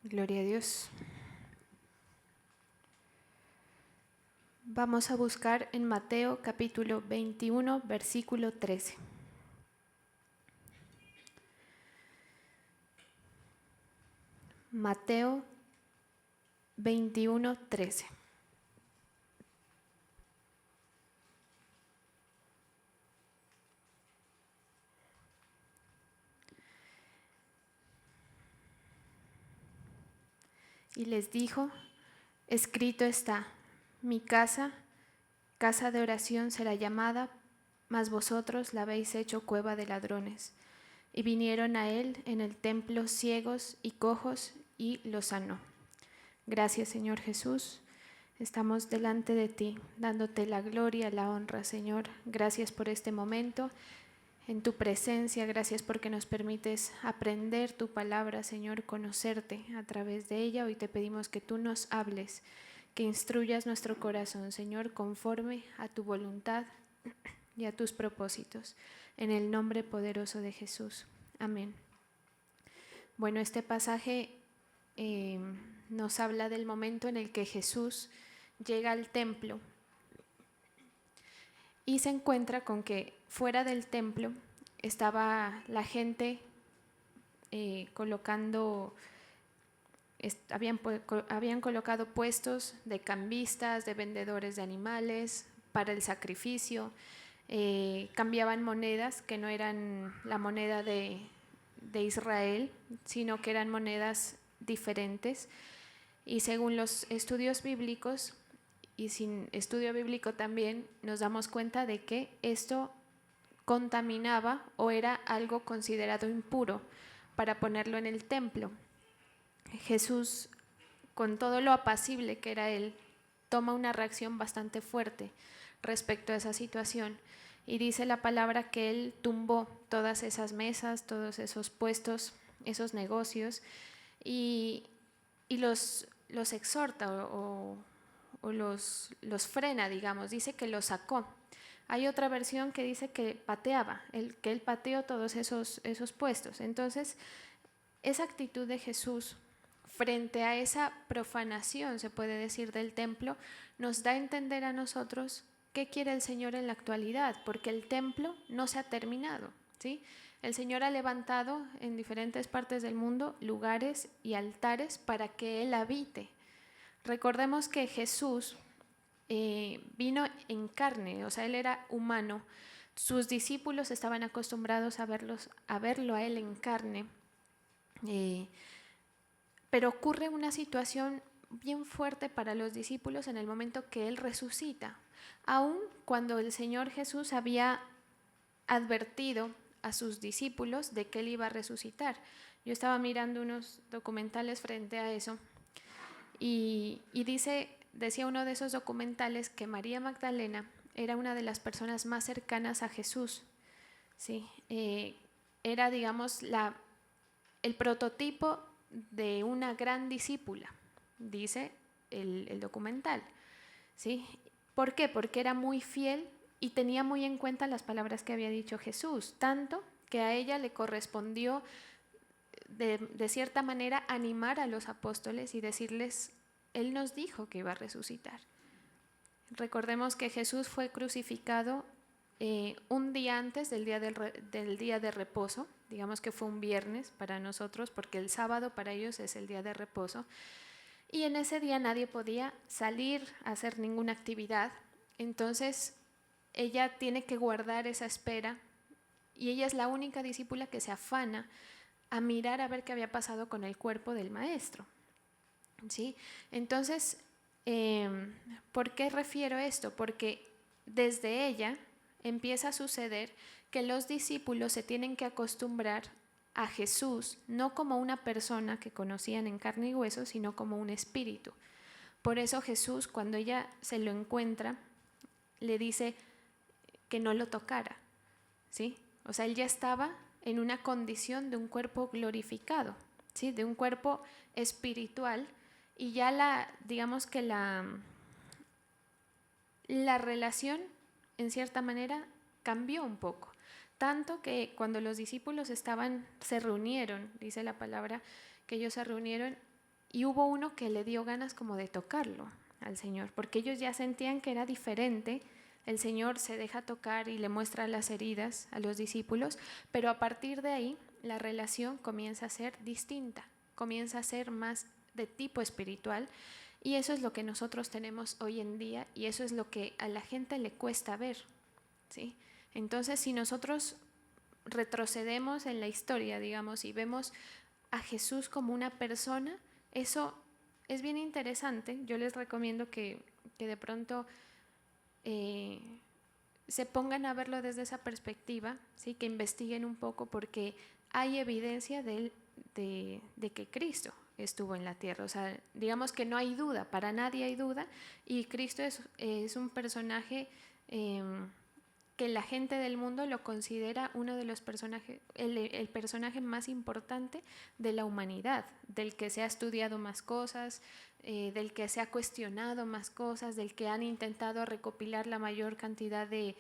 Gloria a Dios. Vamos a buscar en Mateo capítulo 21, versículo 13. Mateo 21, 13. Y les dijo: escrito está, mi casa, casa de oración será llamada, mas vosotros la habéis hecho cueva de ladrones. Y vinieron a él en el templo ciegos y cojos, y los sanó. Gracias, Señor Jesús. Estamos delante de ti, dándote la gloria, la honra, Señor. Gracias por este momento en tu presencia. Gracias porque nos permites aprender tu palabra, Señor, conocerte a través de ella. Hoy te pedimos que tú nos hables, que instruyas nuestro corazón, Señor, conforme a tu voluntad y a tus propósitos. En el nombre poderoso de Jesús. Amén. Bueno, este pasaje nos habla del momento en el que Jesús llega al templo y se encuentra con que fuera del templo estaba la gente habían colocado puestos de cambistas, de vendedores de animales para el sacrificio. Cambiaban monedas que no eran la moneda de Israel, sino que eran monedas diferentes. Y según los estudios bíblicos, y sin estudio bíblico también, nos damos cuenta de que esto contaminaba o era algo considerado impuro para ponerlo en el templo. Jesús, con todo lo apacible que era él, toma una reacción bastante fuerte respecto a esa situación. Y dice la palabra que él tumbó todas esas mesas, todos esos puestos, esos negocios, y los exhorta o los frena, digamos. Dice que los sacó. Hay otra versión que dice que pateaba, que él pateó todos esos puestos. Entonces, esa actitud de Jesús frente a esa profanación, se puede decir, del templo, nos da a entender a nosotros qué quiere el Señor en la actualidad, porque el templo no se ha terminado, ¿sí? El Señor ha levantado en diferentes partes del mundo lugares y altares para que Él habite. Recordemos que Jesús vino en carne, o sea, Él era humano. Sus discípulos estaban acostumbrados a verlo a Él en carne. Pero ocurre una situación bien fuerte para los discípulos en el momento que Él resucita. Aun cuando el Señor Jesús había advertido a sus discípulos de que Él iba a resucitar. Yo estaba mirando unos documentales frente a eso y decía uno de esos documentales que María Magdalena era una de las personas más cercanas a Jesús. ¿Sí? Era, digamos, el prototipo de una gran discípula, dice el documental, ¿sí? ¿Por qué? Porque era muy fiel y tenía muy en cuenta las palabras que había dicho Jesús, tanto que a ella le correspondió de cierta manera animar a los apóstoles y decirles: Él nos dijo que iba a resucitar. Recordemos que Jesús fue crucificado un día antes del día de reposo. Digamos que fue un viernes para nosotros, porque el sábado para ellos es el día de reposo. Y en ese día nadie podía salir a hacer ninguna actividad. Entonces ella tiene que guardar esa espera, y ella es la única discípula que se afana a mirar a ver qué había pasado con el cuerpo del maestro, ¿sí? Entonces, ¿por qué refiero esto? Porque desde ella empieza a suceder que los discípulos se tienen que acostumbrar a Jesús no como una persona que conocían en carne y hueso, sino como un espíritu. Por eso Jesús, cuando ella se lo encuentra, le dice que no lo tocara, ¿sí? O sea, él ya estaba en una condición de un cuerpo glorificado, ¿sí? De un cuerpo espiritual, y ya digamos que la relación, en cierta manera, cambió un poco. Tanto que cuando los discípulos se reunieron, dice la palabra, que ellos se reunieron, y hubo uno que le dio ganas como de tocarlo al Señor, porque ellos ya sentían que era diferente. El Señor se deja tocar y le muestra las heridas a los discípulos, pero a partir de ahí la relación comienza a ser distinta, comienza a ser más de tipo espiritual, y eso es lo que nosotros tenemos hoy en día y eso es lo que a la gente le cuesta ver, ¿sí? Entonces, si nosotros retrocedemos en la historia, digamos, y vemos a Jesús como una persona, eso es bien interesante. Yo les recomiendo que de pronto se pongan a verlo desde esa perspectiva, ¿sí? Que investiguen un poco, porque hay evidencia de que Cristo estuvo en la tierra. O sea, digamos que no hay duda, para nadie hay duda, y Cristo es un personaje que la gente del mundo lo considera uno de los personajes, el personaje más importante de la humanidad, del que se ha estudiado más cosas, del que se ha cuestionado más cosas, del que han intentado recopilar la mayor cantidad de,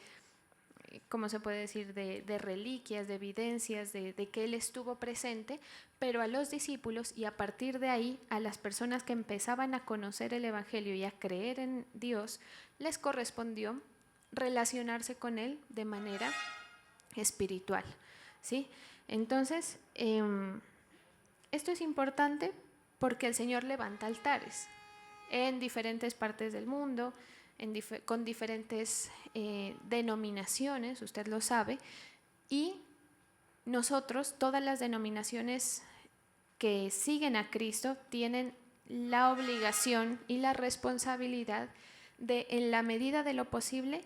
¿cómo se puede decir?, de reliquias, de evidencias, de que Él estuvo presente, pero a los discípulos y a partir de ahí a las personas que empezaban a conocer el Evangelio y a creer en Dios, les correspondió relacionarse con Él de manera espiritual, ¿sí? Entonces, esto es importante porque el Señor levanta altares en diferentes partes del mundo, con diferentes denominaciones, usted lo sabe, y nosotros, todas las denominaciones que siguen a Cristo, tienen la obligación y la responsabilidad de, en la medida de lo posible,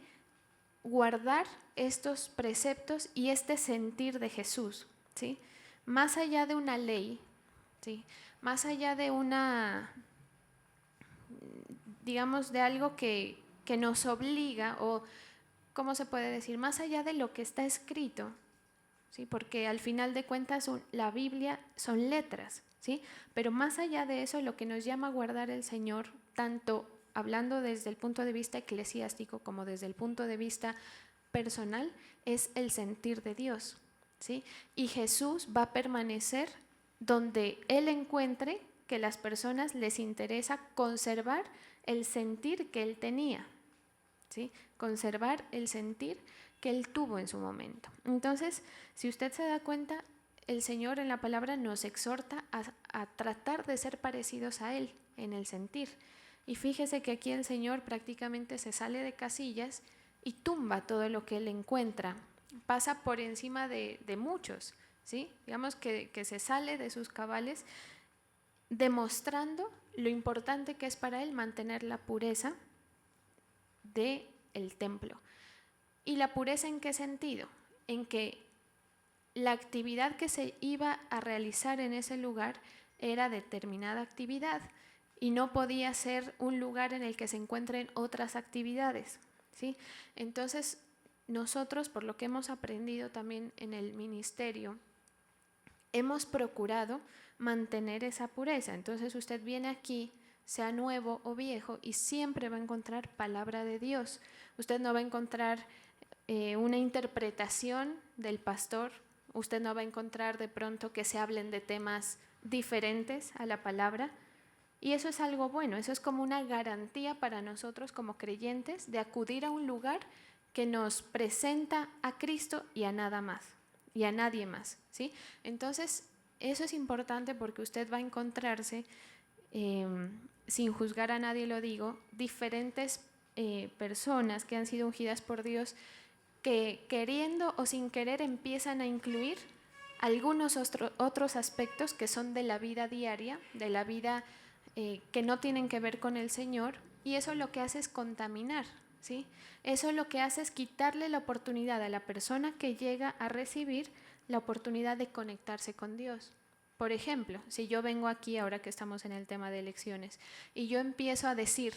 guardar estos preceptos y este sentir de Jesús, ¿sí? Más allá de una ley, ¿sí? Más allá de una, digamos, de algo que nos obliga, o, ¿cómo se puede decir? Más allá de lo que está escrito, ¿sí? Porque al final de cuentas la Biblia son letras, ¿sí? Pero más allá de eso, lo que nos llama a guardar el Señor, tanto hablando desde el punto de vista eclesiástico como desde el punto de vista personal, es el sentir de Dios, ¿sí? Y Jesús va a permanecer donde Él encuentre que las personas les interesa conservar el sentir que Él tenía, ¿sí? Conservar el sentir que Él tuvo en su momento. Entonces, si usted se da cuenta, el Señor en la palabra nos exhorta a tratar de ser parecidos a Él en el sentir. Y fíjese que aquí el Señor prácticamente se sale de casillas y tumba todo lo que Él encuentra, pasa por encima de muchos, ¿sí? Digamos que se sale de sus cabales, demostrando lo importante que es para Él mantener la pureza del templo. ¿Y la pureza en qué sentido? En que la actividad que se iba a realizar en ese lugar era determinada actividad y no podía ser un lugar en el que se encuentren otras actividades, ¿sí? Entonces, nosotros, por lo que hemos aprendido también en el ministerio, hemos procurado mantener esa pureza. Entonces, usted viene aquí, sea nuevo o viejo, y siempre va a encontrar palabra de Dios. Usted no va a encontrar una interpretación del pastor, usted no va a encontrar de pronto que se hablen de temas diferentes a la palabra, y eso es algo bueno, eso es como una garantía para nosotros como creyentes de acudir a un lugar que nos presenta a Cristo y a nada más, y a nadie más, ¿sí? Entonces, eso es importante porque usted va a encontrarse, sin juzgar a nadie lo digo, diferentes personas que han sido ungidas por Dios, que queriendo o sin querer empiezan a incluir algunos otros aspectos que son de la vida diaria, de la vida que no tienen que ver con el Señor, y eso lo que hace es contaminar, ¿sí? Eso lo que hace es quitarle la oportunidad a la persona que llega a recibir la oportunidad de conectarse con Dios. Por ejemplo, si yo vengo aquí, ahora que estamos en el tema de elecciones, y yo empiezo a decir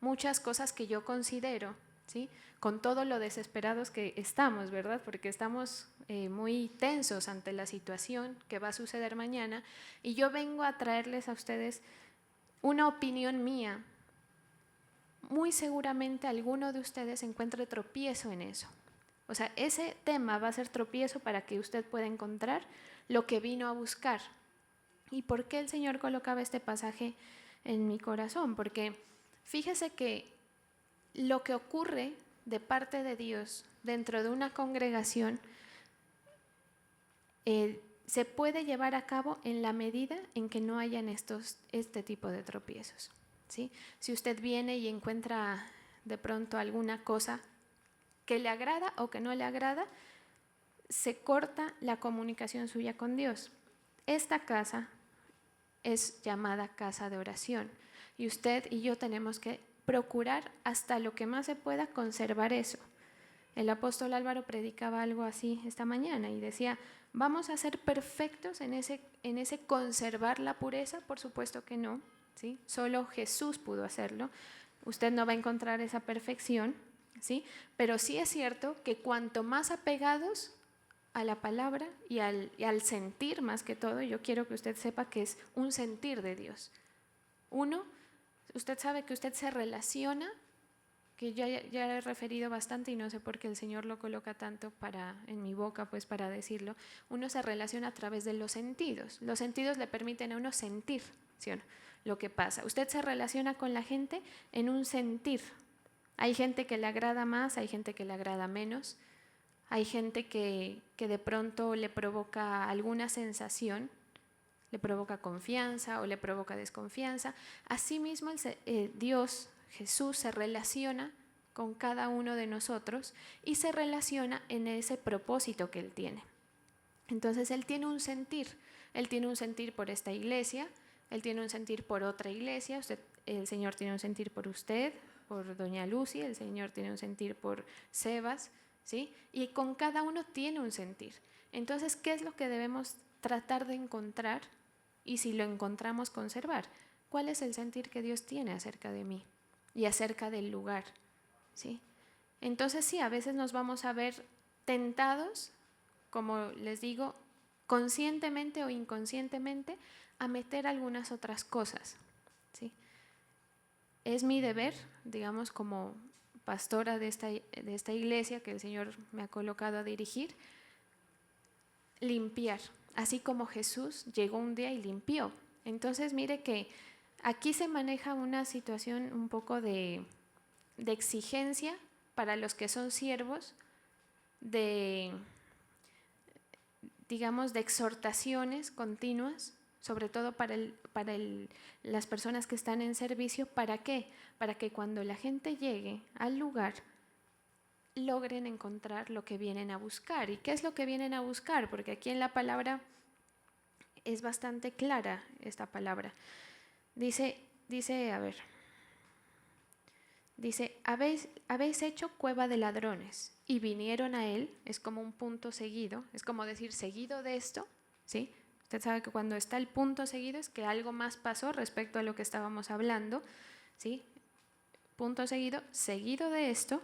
muchas cosas que yo considero, ¿sí?, con todo lo desesperados que estamos, ¿verdad? Porque estamos muy tensos ante la situación que va a suceder mañana, y yo vengo a traerles a ustedes una opinión mía. Muy seguramente alguno de ustedes encuentre tropiezo en eso. O sea, ese tema va a ser tropiezo para que usted pueda encontrar lo que vino a buscar. ¿Y por qué el Señor colocaba este pasaje en mi corazón? Porque fíjese que lo que ocurre de parte de Dios dentro de una congregación se puede llevar a cabo en la medida en que no hayan este tipo de tropiezos, ¿sí? Si usted viene y encuentra de pronto alguna cosa que le agrada o que no le agrada, se corta la comunicación suya con Dios. Esta casa es llamada casa de oración y usted y yo tenemos que procurar hasta lo que más se pueda conservar eso. El apóstol Álvaro predicaba algo así esta mañana y decía, ¿vamos a ser perfectos en ese conservar la pureza? Por supuesto que no, ¿sí? Solo Jesús pudo hacerlo. Usted no va a encontrar esa perfección, ¿sí? Pero sí es cierto que cuanto más apegados a la palabra y al sentir más que todo, yo quiero que usted sepa que es un sentir de Dios. Uno, usted sabe que usted se relaciona, que ya he referido bastante y no sé por qué el Señor lo coloca tanto en mi boca, pues para decirlo. Uno se relaciona a través de los sentidos. Los sentidos le permiten a uno sentir, ¿sí o no?, lo que pasa. Usted se relaciona con la gente en un sentir. Hay gente que le agrada más, hay gente que le agrada menos. Hay gente que de pronto le provoca alguna sensación, le provoca confianza o le provoca desconfianza. Asimismo, Dios, Jesús, se relaciona con cada uno de nosotros y se relaciona en ese propósito que Él tiene. Entonces, Él tiene un sentir. Él tiene un sentir por esta iglesia, Él tiene un sentir por otra iglesia, el Señor tiene un sentir por usted, por doña Lucy, el Señor tiene un sentir por Sebas, ¿sí? Y con cada uno tiene un sentir. Entonces, ¿qué es lo que debemos tratar de encontrar? Y si lo encontramos, conservar. ¿Cuál es el sentir que Dios tiene acerca de mí y acerca del lugar? ¿Sí? Entonces sí, a veces nos vamos a ver tentados, como les digo, conscientemente o inconscientemente, a meter algunas otras cosas, ¿sí? Es mi deber, digamos, como pastora de esta iglesia que el Señor me ha colocado a dirigir, limpiar, así como Jesús llegó un día y limpió. Entonces mire que aquí se maneja una situación un poco de exigencia para los que son siervos, digamos, de exhortaciones continuas, sobre todo para las personas que están en servicio. ¿Para qué? Para que cuando la gente llegue al lugar logren encontrar lo que vienen a buscar. ¿Y qué es lo que vienen a buscar? Porque aquí en la palabra es bastante clara esta palabra. Dice, habéis hecho cueva de ladrones y vinieron a él, es como un punto seguido, es como decir seguido de esto, ¿sí? Usted sabe que cuando está el punto seguido es que algo más pasó respecto a lo que estábamos hablando, ¿sí? Punto seguido, seguido de esto,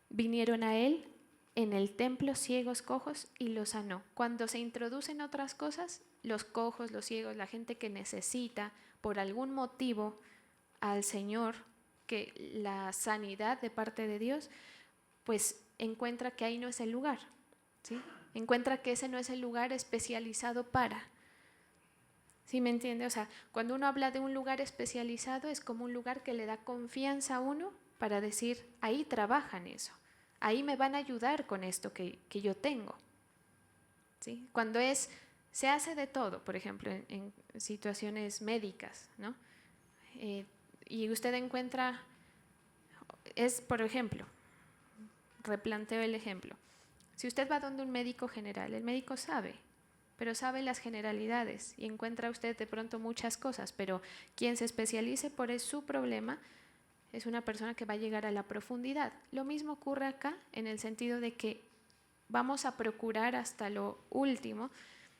vinieron a él en el templo ciegos, cojos y los sanó. Cuando se introducen otras cosas, los cojos, los ciegos, la gente que necesita por algún motivo al Señor, que la sanidad de parte de Dios, pues encuentra que ahí no es el lugar, ¿sí? Encuentra que ese no es el lugar especializado para. ¿Sí me entiende? O sea, cuando uno habla de un lugar especializado es como un lugar que le da confianza a uno para decir, ahí trabajan eso, ahí me van a ayudar con esto que yo tengo, ¿sí? Cuando se hace de todo, por ejemplo, en situaciones médicas, ¿no? Y usted encuentra, por ejemplo, replanteo el ejemplo. Si usted va donde un médico general, el médico sabe, pero sabe las generalidades y encuentra usted de pronto muchas cosas, pero quien se especialice por su problema es una persona que va a llegar a la profundidad. Lo mismo ocurre acá en el sentido de que vamos a procurar hasta lo último,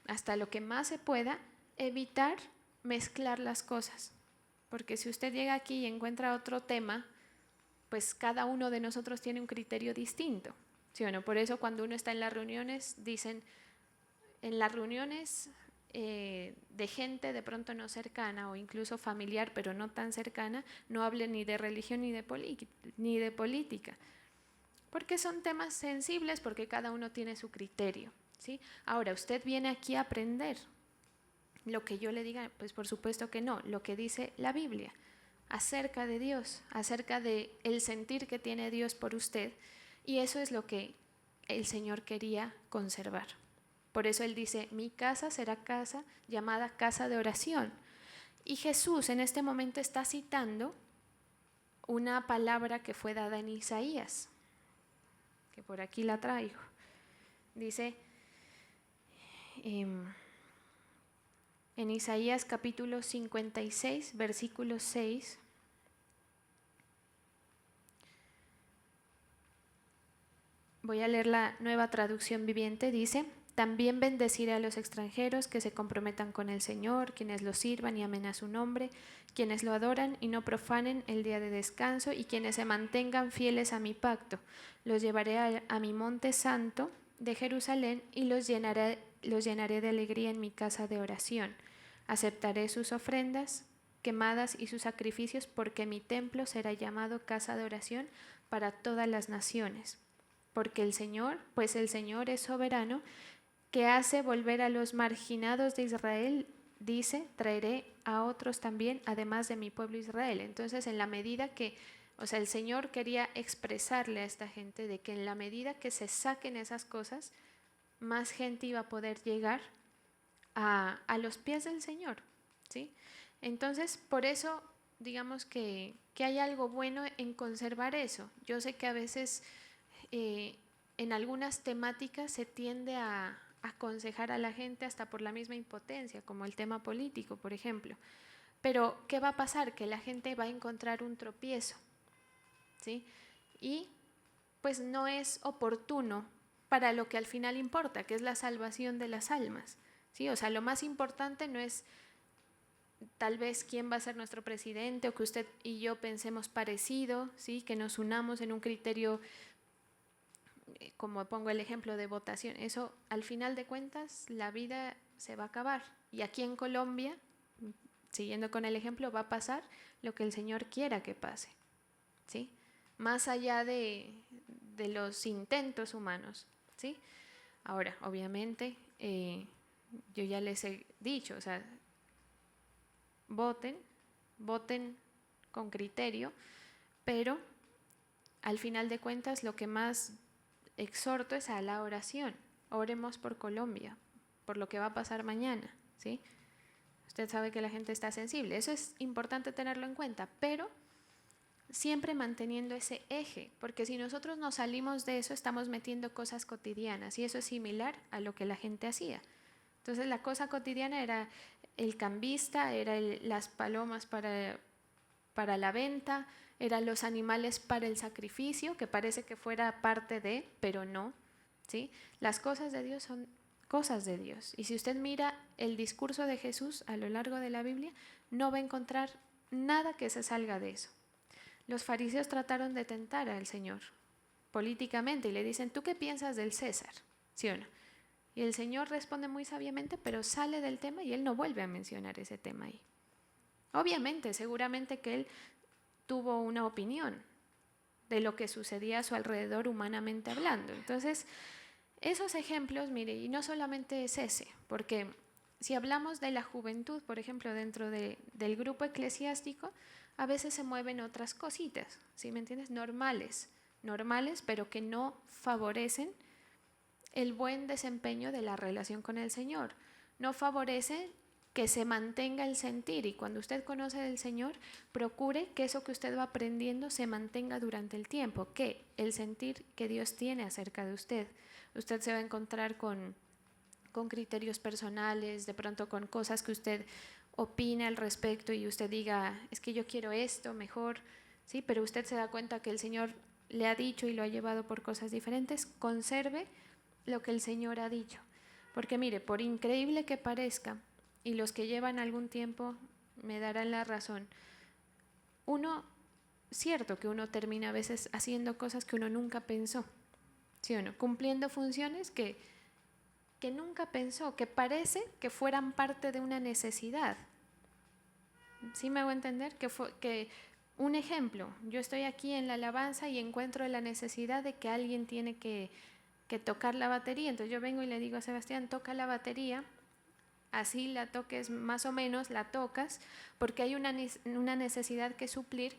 hasta lo que más se pueda, evitar mezclar las cosas. Porque si usted llega aquí y encuentra otro tema, pues cada uno de nosotros tiene un criterio distinto, ¿sí o no? Por eso cuando uno está en las reuniones, dicen, en las reuniones de gente de pronto no cercana o incluso familiar, pero no tan cercana, no hablen ni de religión ni de política, porque son temas sensibles, porque cada uno tiene su criterio, ¿sí? Ahora, usted viene aquí a aprender, lo que yo le diga, pues por supuesto que no, lo que dice la Biblia acerca de Dios, acerca de el sentir que tiene Dios por usted, y eso es lo que el Señor quería conservar. Por eso Él dice, mi casa será casa llamada casa de oración. Y Jesús en este momento está citando una palabra que fue dada en Isaías, que por aquí la traigo. Dice en Isaías capítulo 56, versículo 6, voy a leer la Nueva Traducción Viviente, dice, también bendeciré a los extranjeros que se comprometan con el Señor, quienes lo sirvan y amen a su nombre, quienes lo adoran y no profanen el día de descanso, y quienes se mantengan fieles a mi pacto. Los llevaré a mi monte santo de Jerusalén y los llenaré de alegría en mi casa de oración. Aceptaré sus ofrendas quemadas y sus sacrificios, porque mi templo será llamado casa de oración para todas las naciones. Porque el Señor es soberano, que hace volver a los marginados de Israel, dice, traeré a otros también, además de mi pueblo Israel. Entonces, en la medida que, el Señor quería expresarle a esta gente de que en la medida que se saquen esas cosas, más gente iba a poder llegar a los pies del Señor, ¿sí? Entonces, por eso, digamos que hay algo bueno en conservar eso. Yo sé que a veces en algunas temáticas se tiende a aconsejar a la gente hasta por la misma impotencia, como el tema político, por ejemplo. Pero, ¿qué va a pasar? Que la gente va a encontrar un tropiezo, ¿sí? Y pues no es oportuno para lo que al final importa, que es la salvación de las almas, ¿sí? O sea, lo más importante no es tal vez quién va a ser nuestro presidente o que usted y yo pensemos parecido, ¿sí? Que nos unamos en un criterio, como pongo el ejemplo de votación. Eso, al final de cuentas, la vida se va a acabar. Y aquí en Colombia, siguiendo con el ejemplo, va a pasar lo que el Señor quiera que pase, ¿sí? Más allá de los intentos humanos, ¿sí? Ahora, obviamente, yo ya les he dicho, o sea, voten con criterio, pero al final de cuentas lo que más exhorto es a la oración. Oremos por Colombia, por lo que va a pasar mañana, ¿sí? Usted sabe que la gente está sensible, eso es importante tenerlo en cuenta, pero siempre manteniendo ese eje, porque si nosotros nos salimos de eso, estamos metiendo cosas cotidianas y eso es similar a lo que la gente hacía. Entonces la cosa cotidiana era el cambista, era las palomas para la venta, eran los animales para el sacrificio, que parece que fuera parte de, pero no, ¿sí? Las cosas de Dios son cosas de Dios. Y si usted mira el discurso de Jesús a lo largo de la Biblia, no va a encontrar nada que se salga de eso. Los fariseos trataron de tentar al Señor políticamente y le dicen, ¿tú qué piensas del César? ¿Sí o no? Y el Señor responde muy sabiamente, pero sale del tema y él no vuelve a mencionar ese tema ahí. Obviamente, seguramente que él tuvo una opinión de lo que sucedía a su alrededor humanamente hablando. Entonces, esos ejemplos, mire, y no solamente es ese, porque si hablamos de la juventud, por ejemplo, dentro del grupo eclesiástico, a veces se mueven otras cositas, ¿sí me entiendes? Normales, pero que no favorecen el buen desempeño de la relación con el Señor. No favorece que se mantenga el sentir, y cuando usted conoce del Señor, procure que eso que usted va aprendiendo se mantenga durante el tiempo, que el sentir que Dios tiene acerca de usted. Usted se va a encontrar con criterios personales, de pronto con cosas que usted opina al respecto y usted diga, es que yo quiero esto mejor, ¿sí? Pero usted se da cuenta que el Señor le ha dicho y lo ha llevado por cosas diferentes. Conserve lo que el Señor ha dicho, porque mire, por increíble que parezca, y los que llevan algún tiempo me darán la razón, cierto que uno termina a veces haciendo cosas que uno nunca pensó, ¿sí o no? Cumpliendo funciones que nunca pensó, que parece que fueran parte de una necesidad. ¿Sí me hago entender? Que un ejemplo, yo estoy aquí en la alabanza y encuentro la necesidad de que alguien tiene que tocar la batería, entonces yo vengo y le digo a Sebastián, toca la batería, así la toques más o menos, la tocas, porque hay una necesidad que suplir,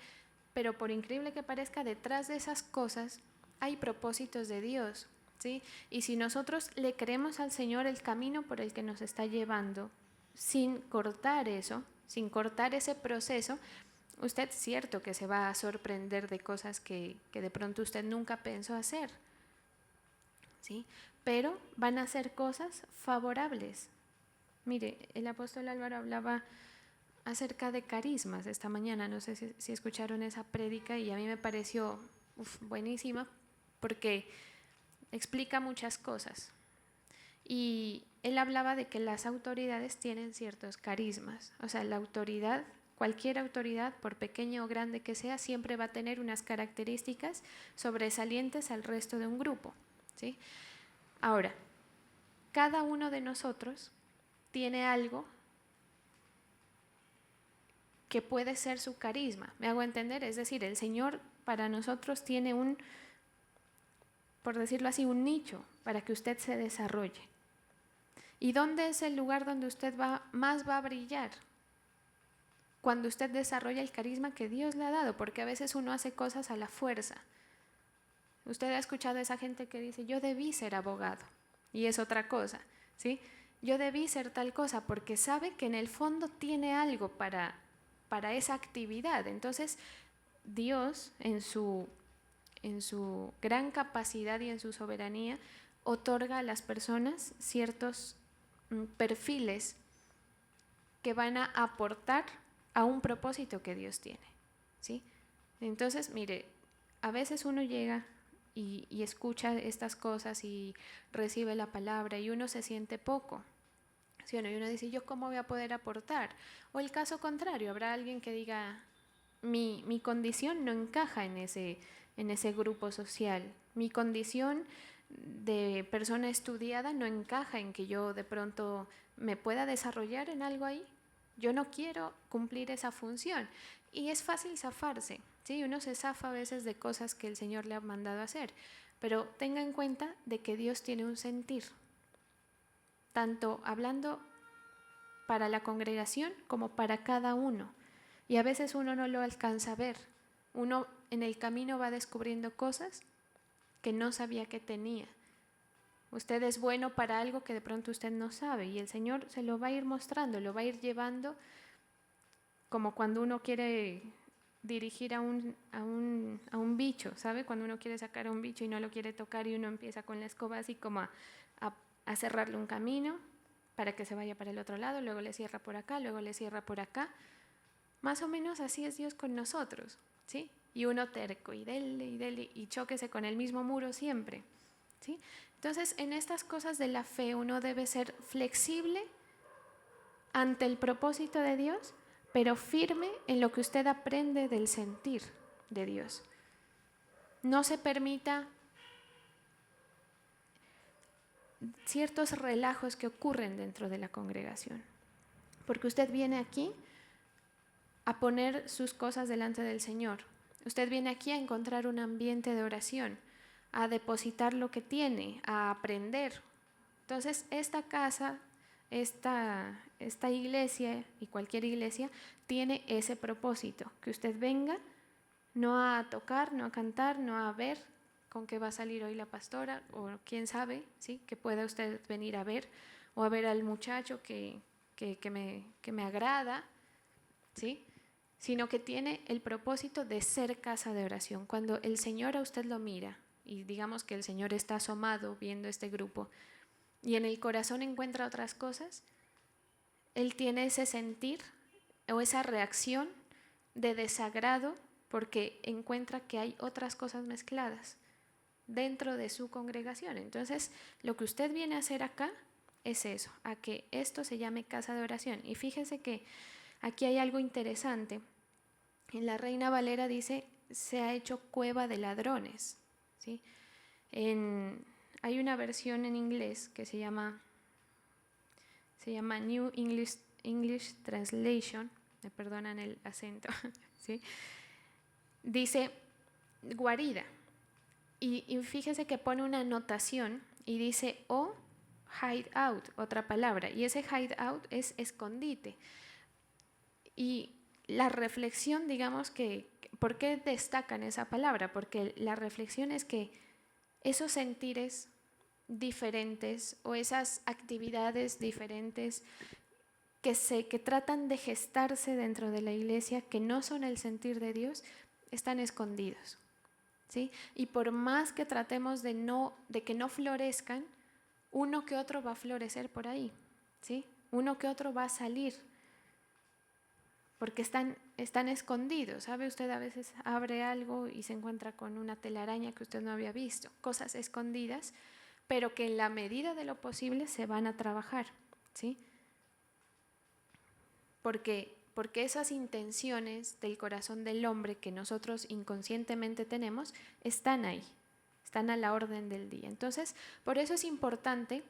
pero por increíble que parezca, detrás de esas cosas hay propósitos de Dios, ¿sí? Y si nosotros le creemos al Señor el camino por el que nos está llevando, sin cortar eso, sin cortar ese proceso, usted es cierto que se va a sorprender de cosas que de pronto usted nunca pensó hacer, ¿sí? Pero van a ser cosas favorables. Mire, el apóstol Álvaro hablaba acerca de carismas esta mañana, no sé si escucharon esa prédica y a mí me pareció buenísima porque explica muchas cosas. Y él hablaba de que las autoridades tienen ciertos carismas, o sea, la autoridad, cualquier autoridad, por pequeña o grande que sea, siempre va a tener unas características sobresalientes al resto de un grupo, ¿sí? Ahora, cada uno de nosotros tiene algo que puede ser su carisma, ¿me hago entender? Es decir, el Señor para nosotros tiene un, por decirlo así, un nicho para que usted se desarrolle. ¿Y dónde es el lugar donde usted más va a brillar? Cuando usted desarrolla el carisma que Dios le ha dado, porque a veces uno hace cosas a la fuerza. Usted ha escuchado a esa gente que dice, yo debí ser abogado, y es otra cosa, ¿sí? Yo debí ser tal cosa, porque sabe que en el fondo tiene algo para esa actividad. Entonces, Dios, en su gran capacidad y en su soberanía, otorga a las personas ciertos perfiles que van a aportar a un propósito que Dios tiene, ¿sí? Entonces, mire, a veces uno llega y escucha estas cosas y recibe la palabra y uno se siente poco, ¿sí? Y uno dice, ¿yo cómo voy a poder aportar? O el caso contrario, habrá alguien que diga, mi condición no encaja en ese grupo social, mi condición de persona estudiada no encaja en que yo de pronto me pueda desarrollar en algo ahí. Yo no quiero cumplir esa función. Y es fácil zafarse, ¿sí? Uno se zafa a veces de cosas que el Señor le ha mandado a hacer. Pero tenga en cuenta de que Dios tiene un sentir, tanto hablando para la congregación como para cada uno. Y a veces uno no lo alcanza a ver. Uno en el camino va descubriendo cosas que no sabía que tenía. Usted es bueno para algo que de pronto usted no sabe y el Señor se lo va a ir mostrando, lo va a ir llevando, como cuando uno quiere dirigir a un bicho, ¿sabe? Cuando uno quiere sacar a un bicho y no lo quiere tocar y uno empieza con la escoba así como a cerrarle un camino para que se vaya para el otro lado, luego le cierra por acá, luego le cierra por acá. Más o menos así es Dios con nosotros, ¿sí? Y uno terco y dele y chóquese con el mismo muro siempre, ¿sí? Entonces, en estas cosas de la fe uno debe ser flexible ante el propósito de Dios, pero firme en lo que usted aprende del sentir de Dios. No se permita ciertos relajos que ocurren dentro de la congregación, porque usted viene aquí a poner sus cosas delante del Señor. Usted viene aquí a encontrar un ambiente de oración, a depositar lo que tiene, a aprender. Entonces, esta casa, esta iglesia y cualquier iglesia tiene ese propósito, que usted venga no a tocar, no a cantar, no a ver con qué va a salir hoy la pastora, o quién sabe, ¿sí? Que pueda usted venir a ver, o a ver al muchacho que me agrada, ¿sí? Sino que tiene el propósito de ser casa de oración. Cuando el Señor a usted lo mira, y digamos que el Señor está asomado viendo este grupo, y en el corazón encuentra otras cosas, Él tiene ese sentir o esa reacción de desagrado porque encuentra que hay otras cosas mezcladas dentro de su congregación. Entonces, lo que usted viene a hacer acá es eso, a que esto se llame casa de oración. Y fíjese que aquí hay algo interesante. En la Reina Valera dice, se ha hecho cueva de ladrones, ¿sí? Hay una versión en inglés que se llama New English Translation, me perdonan el acento, ¿sí? Dice guarida. Y fíjese que pone una anotación y dice, o hide out, otra palabra, y ese hide out es escondite. Y la reflexión, digamos que, ¿por qué destacan esa palabra? Porque la reflexión es que esos sentires diferentes o esas actividades diferentes que tratan de gestarse dentro de la iglesia, que no son el sentir de Dios, están escondidos, ¿sí? Y por más que tratemos de que no florezcan, uno que otro va a florecer por ahí, ¿sí? Uno que otro va a salir, porque están escondidos. ¿Sabe? Usted a veces abre algo y se encuentra con una telaraña que usted no había visto, cosas escondidas, pero que en la medida de lo posible se van a trabajar, ¿sí? Porque esas intenciones del corazón del hombre que nosotros inconscientemente tenemos están ahí, están a la orden del día. Entonces, por eso es importante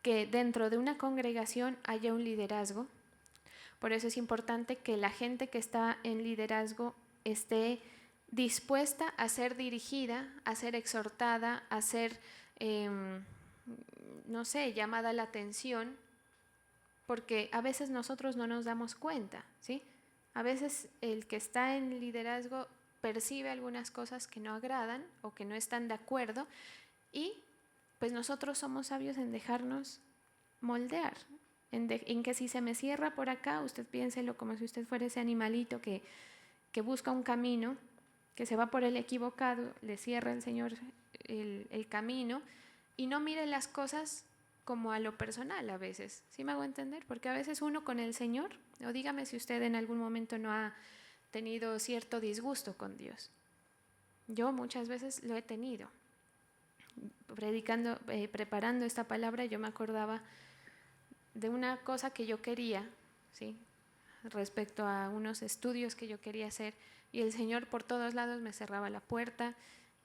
que dentro de una congregación haya un liderazgo. Por eso es importante que la gente que está en liderazgo esté dispuesta a ser dirigida, a ser exhortada, a ser, no sé, llamada a la atención, porque a veces nosotros no nos damos cuenta, ¿sí? A veces el que está en liderazgo percibe algunas cosas que no agradan o que no están de acuerdo, y pues nosotros somos sabios en dejarnos moldear, en que si se me cierra por acá, usted piénselo como si usted fuera ese animalito que busca un camino, que se va por el equivocado, le cierra el Señor el camino, y no mire las cosas como a lo personal a veces, ¿sí me hago entender? Porque a veces uno con el Señor, o dígame si usted en algún momento no ha tenido cierto disgusto con Dios. Yo muchas veces lo he tenido. Predicando, preparando esta palabra, yo me acordaba de una cosa que yo quería, ¿sí? Respecto a unos estudios que yo quería hacer, y el Señor por todos lados me cerraba la puerta,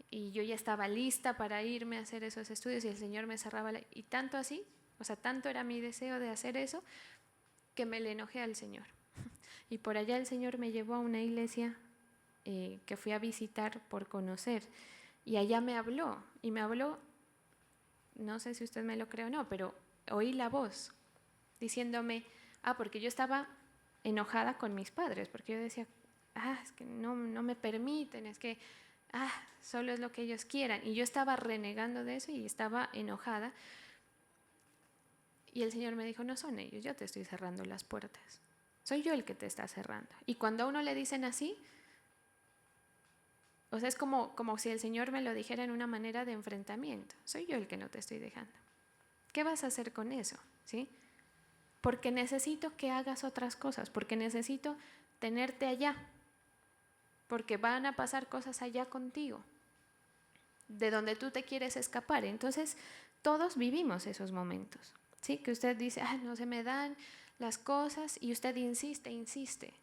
y yo ya estaba lista para irme a hacer esos estudios y el Señor me cerraba y tanto así, o sea, tanto era mi deseo de hacer eso, que me le enojé al Señor. Y por allá el Señor me llevó a una iglesia que fui a visitar por conocer, y allá me habló, y me habló, no sé si usted me lo cree o no, pero oí la voz diciéndome, porque yo estaba enojada con mis padres, porque yo decía, es que no me permiten, es que solo es lo que ellos quieran, y yo estaba renegando de eso y estaba enojada, y el Señor me dijo, no son ellos, yo te estoy cerrando las puertas, soy yo el que te está cerrando. Y cuando a uno le dicen así, o sea, es como si el Señor me lo dijera en una manera de enfrentamiento, soy yo el que no te estoy dejando, ¿qué vas a hacer con eso? ¿Sí? Porque necesito que hagas otras cosas, porque necesito tenerte allá, porque van a pasar cosas allá contigo, de donde tú te quieres escapar. Entonces, todos vivimos esos momentos, ¿sí? Que usted dice, no se me dan las cosas, y usted insiste.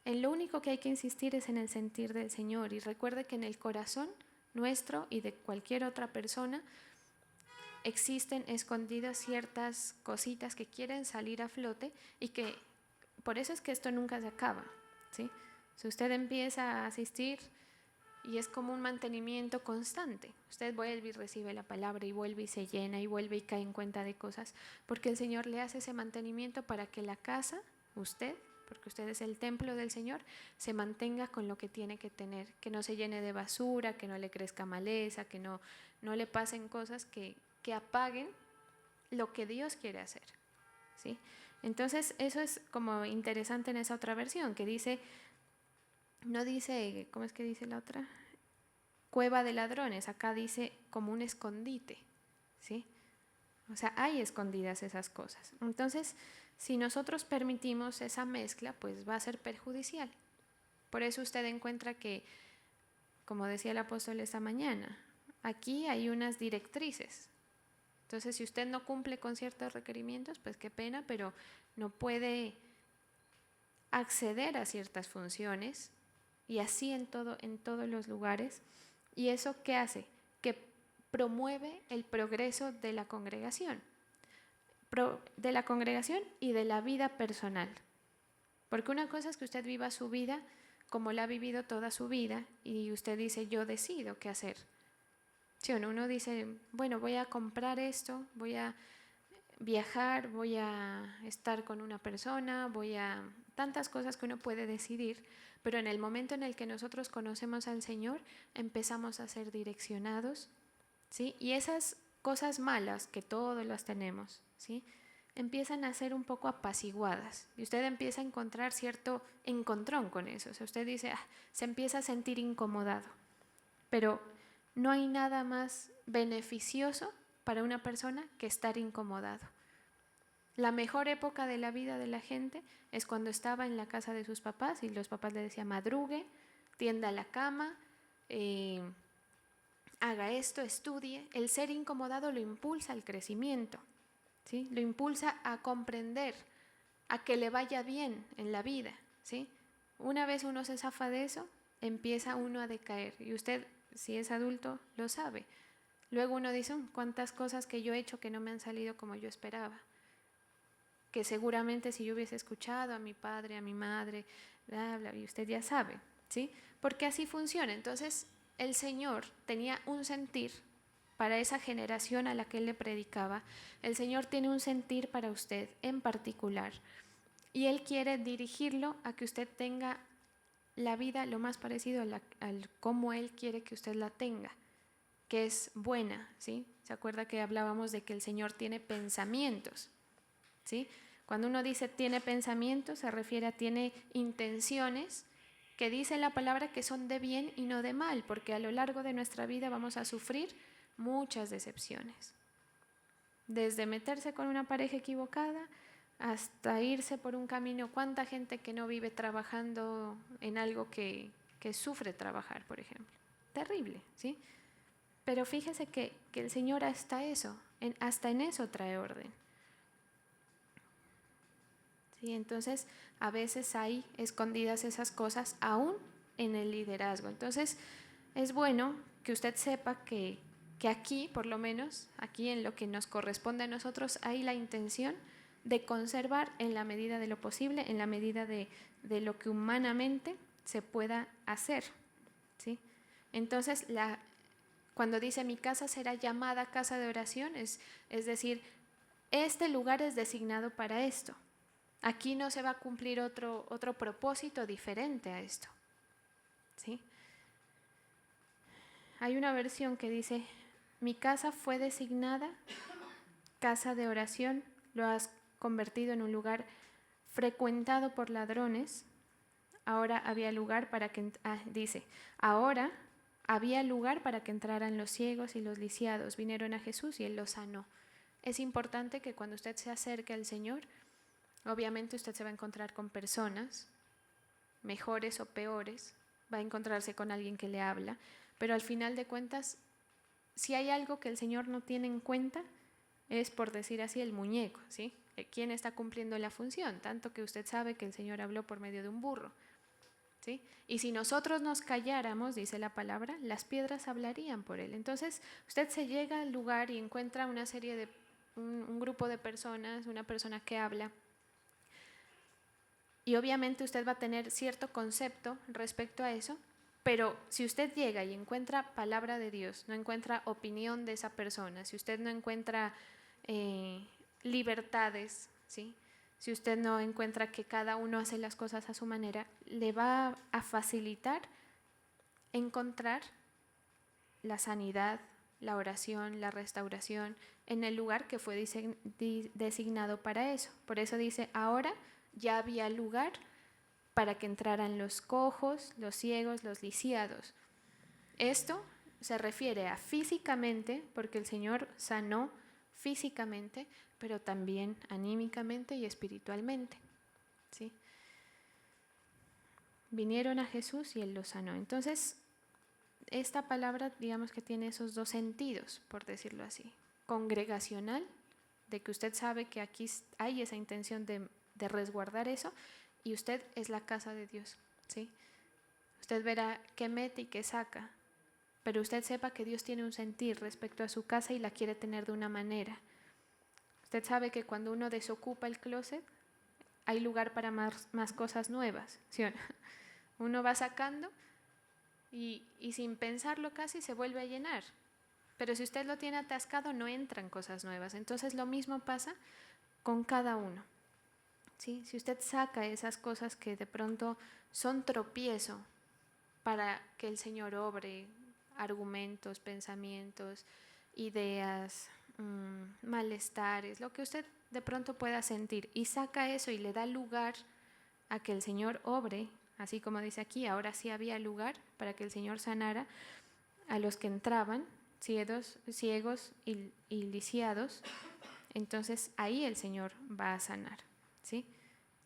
En lo único que hay que insistir es en el sentir del Señor, y recuerde que en el corazón nuestro y de cualquier otra persona existen escondidas ciertas cositas que quieren salir a flote, y que por eso es que esto nunca se acaba, ¿sí? Si usted empieza a asistir y es como un mantenimiento constante, usted vuelve y recibe la palabra y vuelve y se llena y vuelve y cae en cuenta de cosas, porque el Señor le hace ese mantenimiento para que la casa, usted, porque usted es el templo del Señor, se mantenga con lo que tiene que tener, que no se llene de basura, que no le crezca maleza, que no le pasen cosas que apaguen lo que Dios quiere hacer, ¿sí? Entonces eso es como interesante en esa otra versión, que dice, no dice, ¿cómo es que dice la otra? Cueva de ladrones, acá dice como un escondite, ¿sí? O sea, hay escondidas esas cosas. Entonces, si nosotros permitimos esa mezcla, pues va a ser perjudicial. Por eso usted encuentra que, como decía el apóstol esta mañana, aquí hay unas directrices. Entonces, si usted no cumple con ciertos requerimientos, pues qué pena, pero no puede acceder a ciertas funciones, y así en todos los lugares. ¿Y eso qué hace? Que promueve el progreso de la congregación, y de la vida personal. Porque una cosa es que usted viva su vida como la ha vivido toda su vida, y usted dice, yo decido qué hacer. ¿Sí o no? Uno dice, bueno, voy a comprar esto, voy a viajar, voy a estar con una persona, voy a tantas cosas que uno puede decidir, pero en el momento en el que nosotros conocemos al Señor, empezamos a ser direccionados, ¿sí? Y esas cosas malas, que todos las tenemos, ¿sí? Empiezan a ser un poco apaciguadas y usted empieza a encontrar cierto encontrón con eso. O sea, usted dice, se empieza a sentir incomodado, pero no hay nada más beneficioso para una persona que estar incomodado. La mejor época de la vida de la gente es cuando estaba en la casa de sus papás y los papás le decían madrugue, tienda la cama, haga esto, estudie. El ser incomodado lo impulsa al crecimiento, ¿sí? Lo impulsa a comprender, a que le vaya bien en la vida, ¿sí? Una vez uno se zafa de eso, empieza uno a decaer y usted, si es adulto, lo sabe. Luego uno dice, cuántas cosas que yo he hecho que no me han salido como yo esperaba, que seguramente si yo hubiese escuchado a mi padre, a mi madre, bla, bla, y usted ya sabe, ¿sí? Porque así funciona. Entonces, el Señor tenía un sentir para esa generación a la que Él le predicaba. El Señor tiene un sentir para usted en particular y Él quiere dirigirlo a que usted tenga la vida lo más parecido al cómo Él quiere que usted la tenga, que es buena, ¿sí? ¿Se acuerda que hablábamos de que el Señor tiene pensamientos? ¿Sí? Cuando uno dice tiene pensamientos, se refiere a tiene intenciones que dice la palabra que son de bien y no de mal, porque a lo largo de nuestra vida vamos a sufrir muchas decepciones. Desde meterse con una pareja equivocada hasta irse por un camino. ¿Cuánta gente que no vive trabajando en algo que sufre trabajar, por ejemplo? Terrible, ¿sí? Pero fíjese que el Señor hasta en eso trae orden. ¿Sí? Entonces, a veces hay escondidas esas cosas aún en el liderazgo. Entonces, es bueno que usted sepa que aquí, por lo menos, aquí en lo que nos corresponde a nosotros, hay la intención de conservar en la medida de lo posible, en la medida de lo que humanamente se pueda hacer, ¿sí? Entonces, cuando dice mi casa será llamada casa de oración, es decir, este lugar es designado para esto. Aquí no se va a cumplir otro propósito diferente a esto, ¿sí? Hay una versión que dice, mi casa fue designada casa de oración, lo has convertido en un lugar frecuentado por ladrones. Ahora había lugar para que, dice, ahora había lugar para que entraran los ciegos y los lisiados. Vinieron a Jesús y Él los sanó. Es importante que cuando usted se acerque al Señor, obviamente usted se va a encontrar con personas, mejores o peores, va a encontrarse con alguien que le habla, pero al final de cuentas, si hay algo que el Señor no tiene en cuenta, es por decir así el muñeco, ¿sí? ¿Quién está cumpliendo la función? Tanto que usted sabe que el Señor habló por medio de un burro, ¿sí? Y si nosotros nos calláramos, dice la palabra, las piedras hablarían por él. Entonces, usted se llega al lugar y encuentra una serie de, un grupo de personas, una persona que habla, y obviamente usted va a tener cierto concepto respecto a eso, pero si usted llega y encuentra palabra de Dios, no encuentra opinión de esa persona, si usted no encuentra libertades, ¿sí? Si usted no encuentra que cada uno hace las cosas a su manera, le va a facilitar encontrar la sanidad, la oración, la restauración en el lugar que fue designado para eso. Por eso dice, ahora ya había lugar para que entraran los cojos, los ciegos, los lisiados. Esto se refiere a físicamente, porque el Señor sanó físicamente, pero también anímicamente y espiritualmente, ¿sí? Vinieron a Jesús y Él los sanó. Entonces, esta palabra, digamos que tiene esos dos sentidos, por decirlo así. Congregacional, de que usted sabe que aquí hay esa intención de resguardar eso, y usted es la casa de Dios, ¿sí? Usted verá qué mete y qué saca, pero usted sepa que Dios tiene un sentir respecto a su casa y la quiere tener de una manera. Usted sabe que cuando uno desocupa el closet, hay lugar para más cosas nuevas, ¿sí o no? Uno va sacando y sin pensarlo casi se vuelve a llenar, Pero si usted lo tiene atascado, no entran cosas nuevas. Entonces lo mismo pasa con cada uno. ¿Sí? Si usted saca esas cosas que de pronto son tropiezo para que el Señor obre, argumentos, pensamientos, ideas, malestares, lo que usted de pronto pueda sentir, y saca eso y le da lugar a que el Señor obre, así como dice aquí, ahora sí había lugar para que el Señor sanara a los que entraban, ciegos y lisiados, entonces ahí el Señor va a sanar, ¿sí?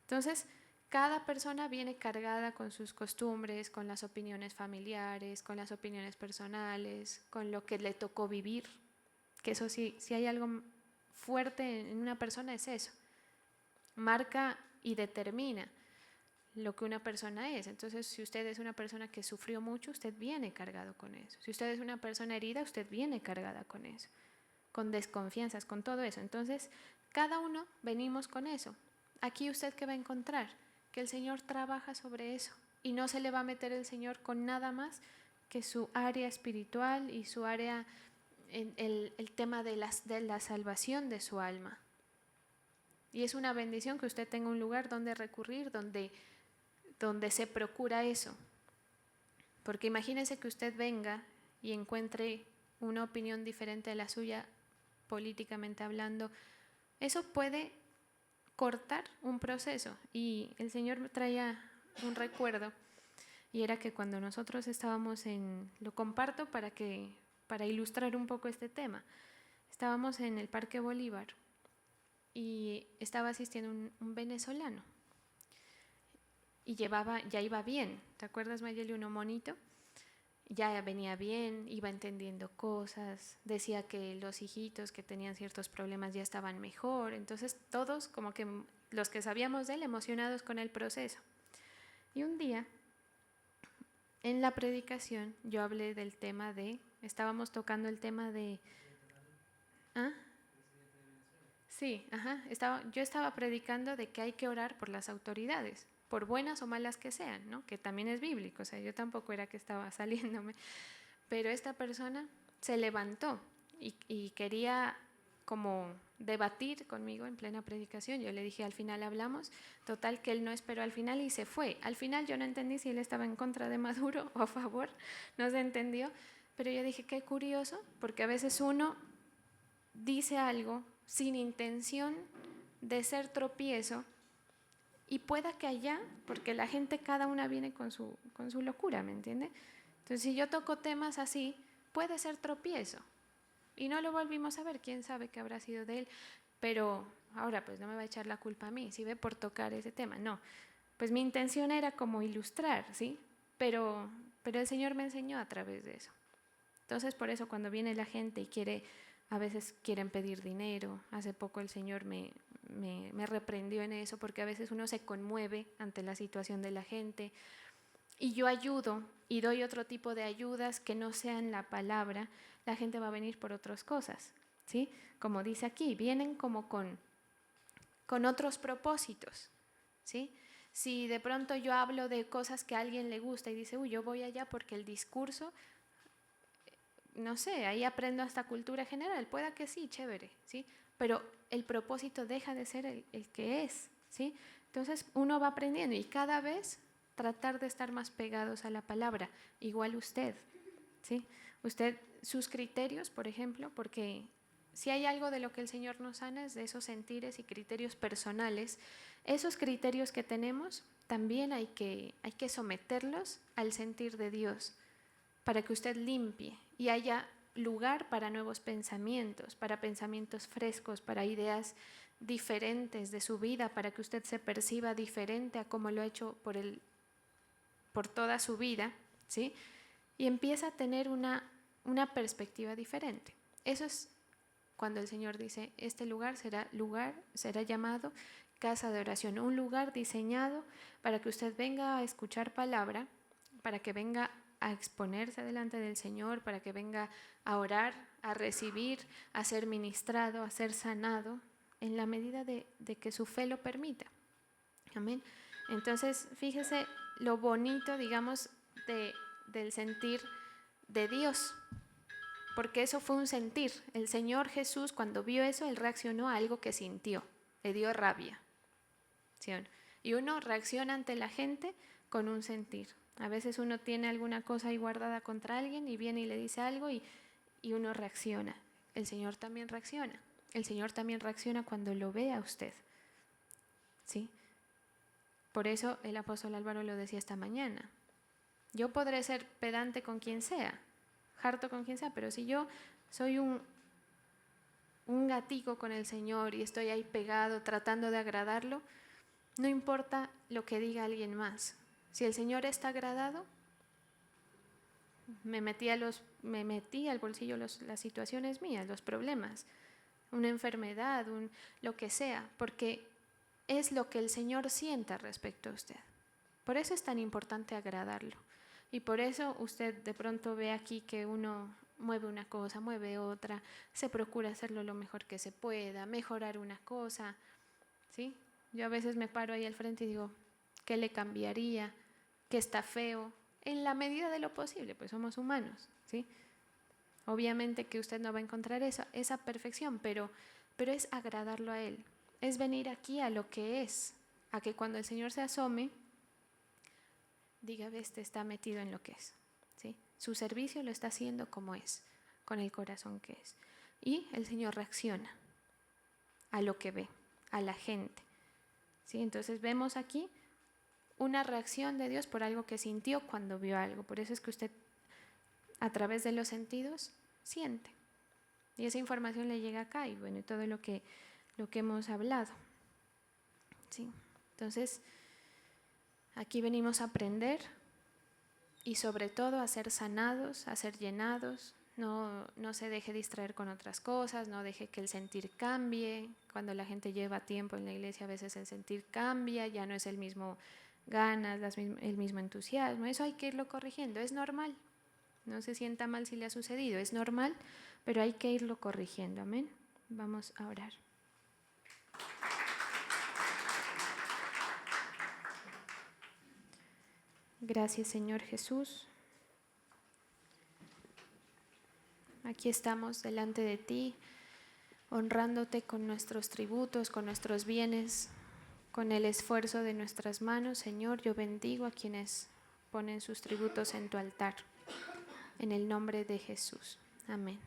Entonces, cada persona viene cargada con sus costumbres, con las opiniones familiares, con las opiniones personales, con lo que le tocó vivir, que eso sí, si hay algo fuerte en una persona es eso, marca y determina lo que una persona es. Entonces, si usted es una persona que sufrió mucho, usted viene cargado con eso. Si usted es una persona herida, usted viene cargada con eso, con desconfianzas, con todo eso. Entonces, cada uno venimos con eso. Aquí usted ¿qué va a encontrar? Que el Señor trabaja sobre eso y no se le va a meter el Señor con nada más que su área espiritual y su área, el tema de la salvación de su alma. Y es una bendición que usted tenga un lugar donde recurrir, donde se procura eso. Porque imagínese que usted venga y encuentre una opinión diferente a la suya, políticamente hablando. Eso puede cortar un proceso. Y el Señor me traía un recuerdo, y era que cuando nosotros estábamos lo comparto para ilustrar un poco este tema, estábamos en el Parque Bolívar y estaba asistiendo un venezolano y ya iba bien. ¿Te acuerdas, Mayeli, uno monito? Ya venía bien, iba entendiendo cosas, decía que los hijitos que tenían ciertos problemas ya estaban mejor, entonces todos como que los que sabíamos de él emocionados con el proceso. Y un día en la predicación yo hablé del tema estábamos tocando el tema de... ¿Ah? Sí, ajá, yo estaba predicando de que hay que orar por las autoridades, por buenas o malas que sean, ¿no? Que también es bíblico, o sea, yo tampoco era que estaba saliéndome, pero esta persona se levantó y quería como debatir conmigo en plena predicación. Yo le dije, al final hablamos, total que él no esperó al final y se fue. Al final yo no entendí si él estaba en contra de Maduro o a favor, no se entendió, pero yo dije, qué curioso, porque a veces uno dice algo sin intención de ser tropiezo y pueda que allá, porque la gente cada una viene con su locura, ¿me entiende? Entonces si yo toco temas así, puede ser tropiezo. Y no lo volvimos a ver, quién sabe qué habrá sido de él, pero ahora pues no me va a echar la culpa a mí, si ve por tocar ese tema, no. Pues mi intención era como ilustrar, ¿sí? Pero el Señor me enseñó a través de eso. Entonces por eso cuando viene la gente y a veces quieren pedir dinero, hace poco el Señor me reprendió en eso, porque a veces uno se conmueve ante la situación de la gente, y yo ayudo y doy otro tipo de ayudas que no sean la palabra, la gente va a venir por otras cosas, ¿sí? Como dice aquí, vienen como con otros propósitos, ¿sí? Si de pronto yo hablo de cosas que a alguien le gusta y dice, uy, yo voy allá porque el discurso, no sé, ahí aprendo hasta cultura general, pueda que sí, chévere, ¿sí? Pero el propósito deja de ser el que es, ¿sí? Entonces uno va aprendiendo y cada vez tratar de estar más pegados a la palabra, igual usted, ¿sí? Usted, sus criterios, por ejemplo, porque si hay algo de lo que el Señor nos sana es de esos sentires y criterios personales, esos criterios que tenemos también hay que someterlos al sentir de Dios para que usted limpie y haya lugar para nuevos pensamientos, para pensamientos frescos, para ideas diferentes de su vida, para que usted se perciba diferente a como lo ha hecho por toda su vida, ¿sí? Y empieza a tener una perspectiva diferente. Eso es cuando el Señor dice, este lugar será llamado casa de oración, un lugar diseñado para que usted venga a escuchar palabra, para que venga a exponerse delante del Señor, para que venga a orar, a recibir, a ser ministrado, a ser sanado, en la medida de que su fe lo permita. Amén. Entonces, fíjese lo bonito, digamos, del sentir de Dios. porque eso fue un sentir. El Señor Jesús, cuando vio eso, Él reaccionó a algo que sintió, le dio rabia. ¿Sí o no? Y uno reacciona ante la gente con un sentir. A veces uno tiene alguna cosa ahí guardada contra alguien y viene y le dice algo y uno reacciona. El Señor también reacciona. El Señor también reacciona cuando lo ve a usted. ¿Sí? Por eso el apóstol Álvaro lo decía esta mañana. Yo podré ser pedante con quien sea, harto con quien sea, pero si yo soy un gatico con el Señor y estoy ahí pegado tratando de agradarlo, no importa lo que diga alguien más. Si el Señor está agradado, me metí al bolsillo las situaciones mías, los problemas, una enfermedad, lo que sea, porque es lo que el Señor sienta respecto a usted. Por eso es tan importante agradarlo. Y por eso usted de pronto ve aquí que uno mueve una cosa, mueve otra, se procura hacerlo lo mejor que se pueda, mejorar una cosa, ¿sí? Yo a veces me paro ahí al frente y digo, ¿qué le cambiaría? ¿Qué está feo? En la medida de lo posible, pues somos humanos, ¿sí? Obviamente que usted no va a encontrar esa perfección, pero es agradarlo a Él. Es venir aquí a lo que es, a que cuando el Señor se asome, diga, este está metido en lo que es, ¿sí? Su servicio lo está haciendo como es, con el corazón que es. Y el Señor reacciona a lo que ve, a la gente, ¿sí? Entonces vemos aquí una reacción de Dios por algo que sintió cuando vio algo. Por eso es que usted, a través de los sentidos, siente. Y esa información le llega acá y bueno, todo lo que hemos hablado, ¿sí? Entonces, aquí venimos a aprender y sobre todo a ser sanados, a ser llenados. No se deje distraer con otras cosas, no deje que el sentir cambie. Cuando la gente lleva tiempo en la iglesia, a veces el sentir cambia, ya no es el mismo ganas, el mismo entusiasmo. Eso hay que irlo corrigiendo, es normal. No se sienta mal si le ha sucedido, es normal, pero hay que irlo corrigiendo. Amén. Vamos a orar. Gracias, Señor Jesús. Aquí estamos delante de ti, honrándote con nuestros tributos, con nuestros bienes, con el esfuerzo de nuestras manos. Señor, yo bendigo a quienes ponen sus tributos en tu altar. En el nombre de Jesús. Amén.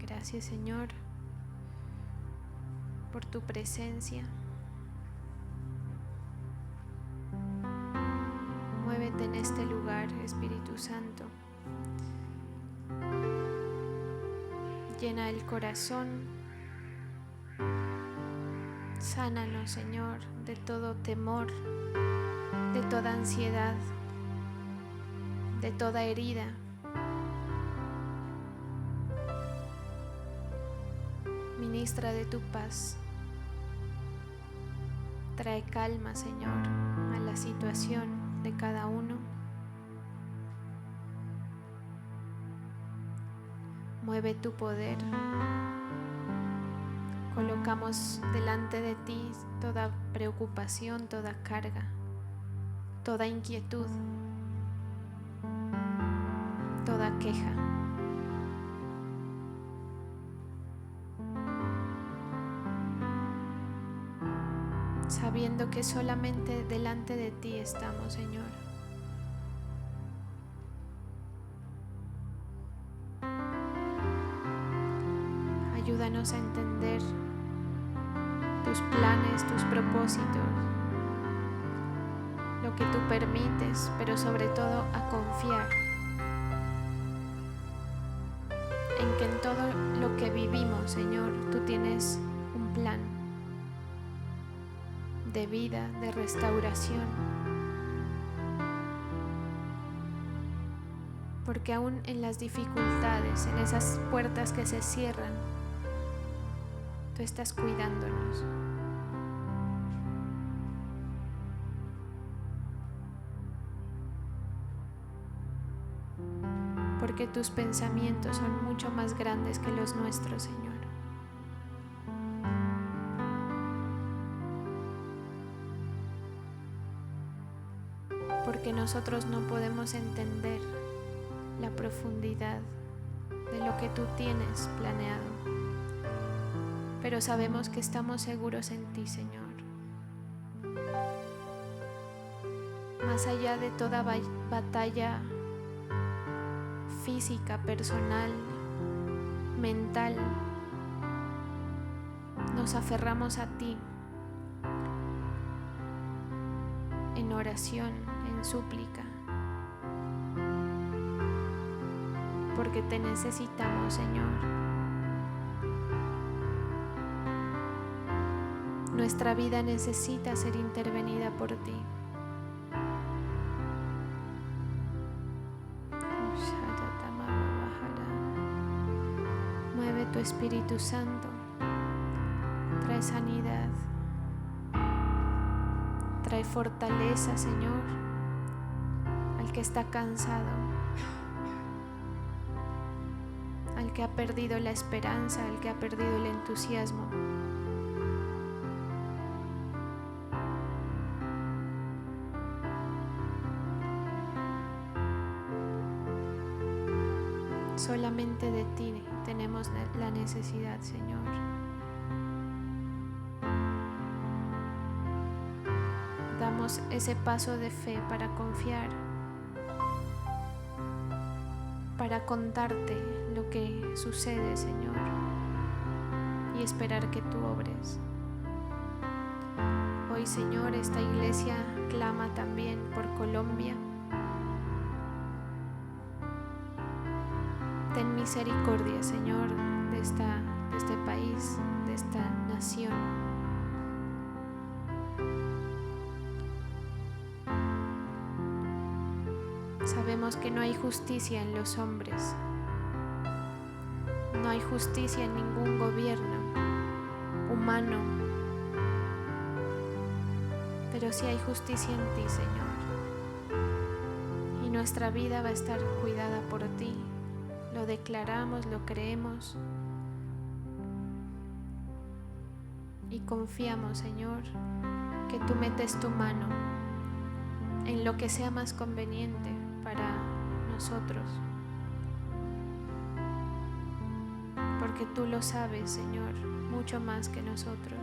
Gracias, Señor, por tu presencia. Muévete en este lugar, Espíritu Santo. Llena el corazón. Sánanos, Señor, de todo temor, de toda ansiedad, de toda herida. Ministra de tu paz. Trae calma, Señor, a la situación de cada uno. Mueve tu poder. Colocamos delante de ti toda preocupación, toda carga, toda inquietud, toda queja. Sabiendo que solamente delante de ti estamos, Señor. Ayúdanos a entender tus planes, tus propósitos, lo que tú permites, pero sobre todo a confiar en que en todo lo que vivimos, Señor, tú tienes un plan. de vida, de restauración. Porque aún en las dificultades, en esas puertas que se cierran, tú estás cuidándonos. Porque tus pensamientos son mucho más grandes que los nuestros, Señor. Porque nosotros no podemos entender la profundidad de lo que tú tienes planeado, pero sabemos que estamos seguros en ti, Señor. Más allá de toda batalla física, personal, mental, nos aferramos a ti en oración, en súplica, porque te necesitamos, Señor. Nuestra vida necesita ser intervenida por ti. Mueve tu Espíritu Santo, trae sanidad, trae fortaleza, Señor, al que está cansado, al que ha perdido la esperanza, al que ha perdido el entusiasmo. Solamente de ti tenemos la necesidad, Señor. Damos ese paso de fe para confiar, para contarte lo que sucede, Señor, y esperar que tú obres. Hoy, Señor, esta iglesia clama también por Colombia. Ten misericordia, Señor, de este país, de esta nación. Sabemos que no hay justicia en los hombres, no hay justicia en ningún gobierno humano, pero sí hay justicia en ti, Señor. Y nuestra vida va a estar cuidada por ti. Lo declaramos, lo creemos y confiamos, Señor, que tú metes tu mano en lo que sea más conveniente para nosotros, porque tú lo sabes, Señor, mucho más que nosotros.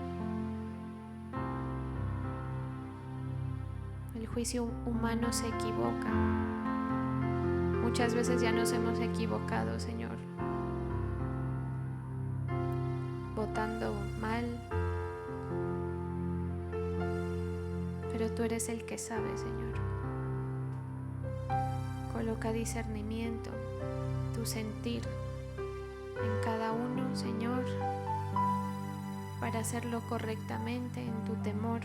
El juicio humano se equivoca. Muchas veces ya nos hemos equivocado, Señor, votando mal, pero tú eres el que sabe, Señor. Coloca discernimiento, tu sentir en cada uno, Señor, para hacerlo correctamente en tu temor.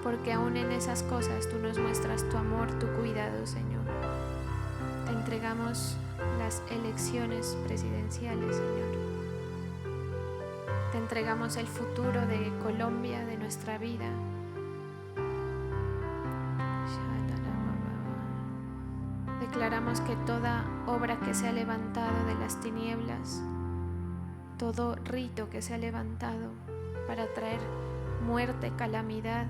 Porque aún en esas cosas tú nos muestras tu amor, tu cuidado, Señor. Te entregamos las elecciones presidenciales, Señor. Te entregamos el futuro de Colombia, de nuestra vida. Declaramos que toda obra que se ha levantado de las tinieblas, todo rito que se ha levantado para traer muerte, calamidad,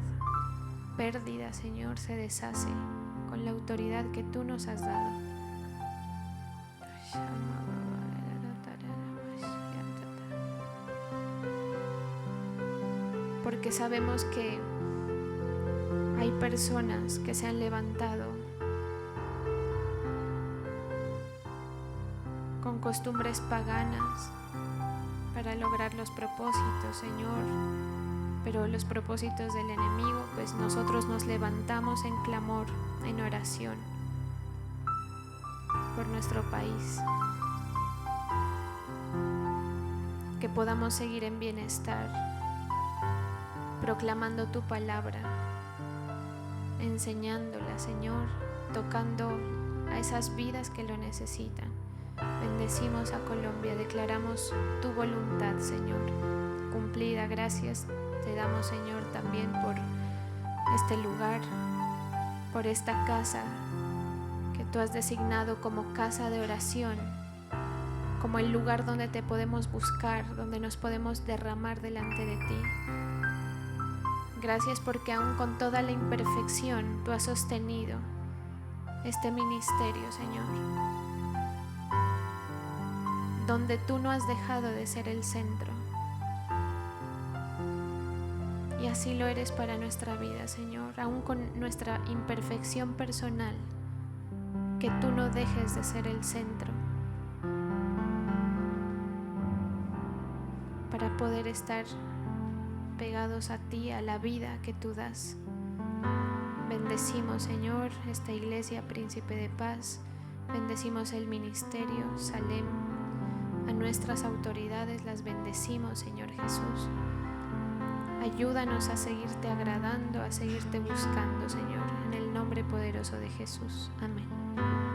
pérdida, Señor, se deshace con la autoridad que tú nos has dado. Porque sabemos que hay personas que se han levantado con costumbres paganas para lograr los propósitos, Señor. Pero los propósitos del enemigo, pues nosotros nos levantamos en clamor, en oración por nuestro país. que podamos seguir en bienestar, proclamando tu palabra, enseñándola, Señor, tocando a esas vidas que lo necesitan. Bendecimos a Colombia, declaramos tu voluntad, Señor, cumplida. Gracias te damos, Señor, también por este lugar, por esta casa que tú has designado como casa de oración, como el lugar donde te podemos buscar, donde nos podemos derramar delante de ti. Gracias porque aún con toda la imperfección tú has sostenido este ministerio, Señor, donde tú no has dejado de ser el centro. Y así lo eres para nuestra vida, Señor, aún con nuestra imperfección personal, que tú no dejes de ser el centro, para poder estar pegados a ti, a la vida que tú das. Bendecimos, Señor, esta iglesia Príncipe de Paz. Bendecimos el ministerio Salem. A nuestras autoridades las bendecimos, Señor Jesús. Ayúdanos a seguirte agradando, a seguirte buscando, Señor, en el nombre poderoso de Jesús. Amén.